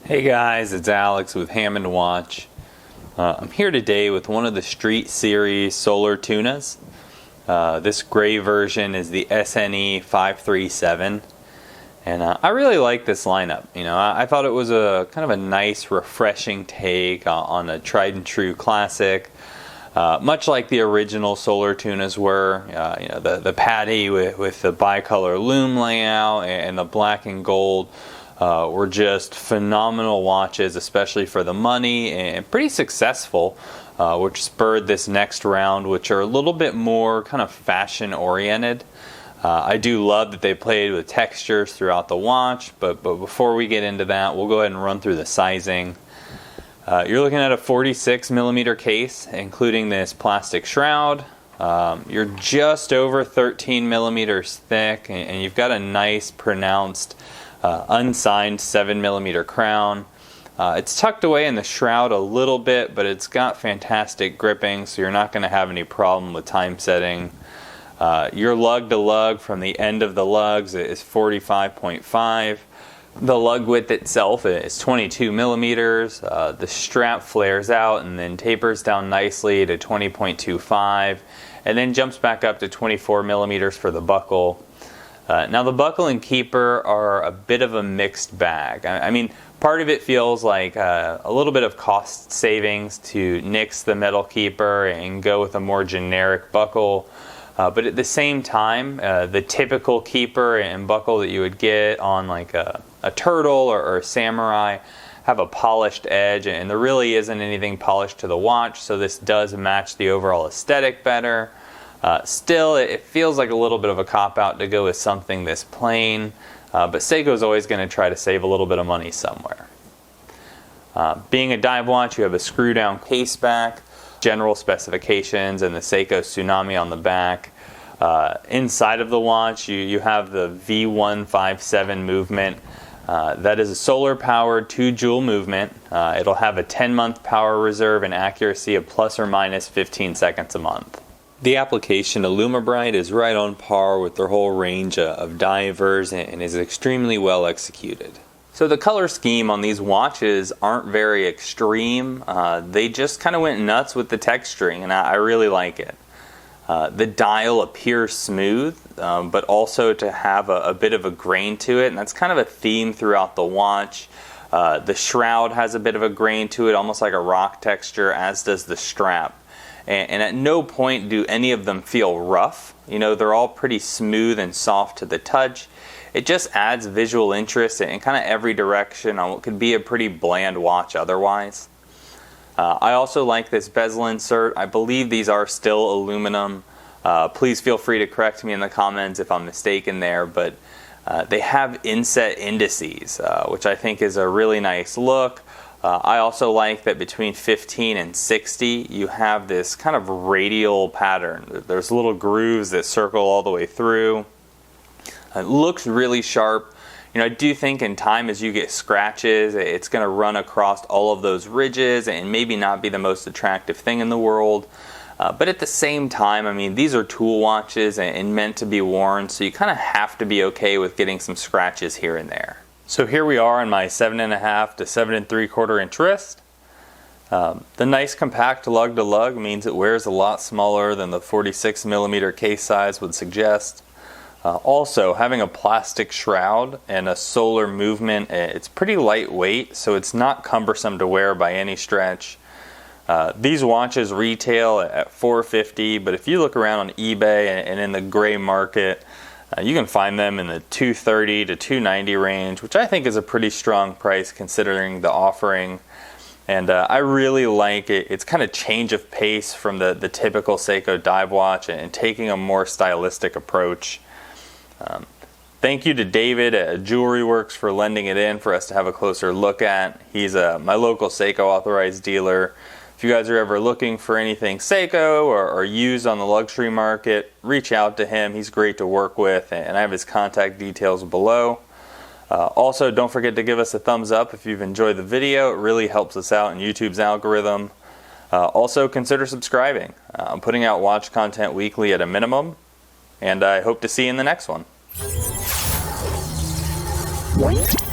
Hey guys, it's Alex with Hammond Watch. I'm here today with one of the Street Series solar tunas. This gray version is the SNE537, and I really like this lineup. You know, I thought it was a kind of a nice, refreshing take on a tried and true classic. Much like the original solar tunas were, you know, the Patty with the bicolor Lume layout and the black and gold were just phenomenal watches, especially for the money, and pretty successful, which spurred this next round, which are a little bit more kind of fashion oriented. I do love that they played with textures throughout the watch, but before we get into that, we'll go ahead and run through the sizing. You're looking at a 46mm case, including this plastic shroud. You're just over 13mm thick, and you've got a nice pronounced unsigned 7mm crown. It's tucked away in the shroud a little bit, but it's got fantastic gripping, so you're not going to have any problem with time setting. Your lug to lug from the end of the lugs is 45.5. The lug width itself is 22mm. The strap flares out and then tapers down nicely to 20.25, and then jumps back up to 24mm for the buckle. Now the buckle and keeper are a bit of a mixed bag. I mean, part of it feels like a little bit of cost savings to nix the metal keeper and go with a more generic buckle. But at the same time, the typical keeper and buckle that you would get on like a turtle or a samurai have a polished edge, and there really isn't anything polished to the watch, so this does match the overall aesthetic better. Still, it feels like a little bit of a cop-out to go with something this plain, but Seiko's always going to try to save a little bit of money somewhere. Being a dive watch, you have a screw-down case back, general specifications, and the Seiko Tsunami on the back. Inside of the watch, you have the V157 movement. That is a solar-powered 2-joule movement. It'll have a 10-month power reserve and accuracy of plus or minus 15 seconds a month. The application of Lume is right on par with their whole range of divers and is extremely well executed. So the color scheme on these watches aren't very extreme. They just kind of went nuts with the texturing, and I really like it. The dial appears smooth, but also to have a bit of a grain to it, and that's kind of a theme throughout the watch. The shroud has a bit of a grain to it, almost like a rock texture, as does the strap. And at no point do any of them feel rough. You know, they're all pretty smooth and soft to the touch. It just adds visual interest in kind of every direction on what could be a pretty bland watch otherwise. I also like this bezel insert. I believe these are still aluminum. Please feel free to correct me in the comments if I'm mistaken there, but they have inset indices, which I think is a really nice look. I also like that between 15 and 60 you have this kind of radial pattern. There's little grooves that circle all the way through. It looks really sharp. You know, I do think in time as you get scratches, it's going to run across all of those ridges and maybe not be the most attractive thing in the world. But at the same time, I mean, these are tool watches and meant to be worn, so you kind of have to be okay with getting some scratches here and there. So here we are in my 7.5 to 7 3/4 inch wrist. The nice compact lug to lug means it wears a lot smaller than the 46mm case size would suggest. Also, having a plastic shroud and a solar movement, it's pretty lightweight, so it's not cumbersome to wear by any stretch. These watches retail at $450, but if you look around on eBay and in the gray market, you can find them in the $230 to $290 range, which I think is a pretty strong price considering the offering. And I really like it. It's kind of change of pace from the typical Seiko dive watch and taking a more stylistic approach. Thank you to David at Jewelry Works for lending it in for us to have a closer look at. He's my local Seiko authorized dealer. If you guys are ever looking for anything Seiko or used on the luxury market, reach out to him. He's great to work with, and I have his contact details below. Also, don't forget to give us a thumbs up if you've enjoyed the video. It really helps us out in YouTube's algorithm. Also, consider subscribing. I'm putting out watch content weekly at a minimum, and I hope to see you in the next one. What?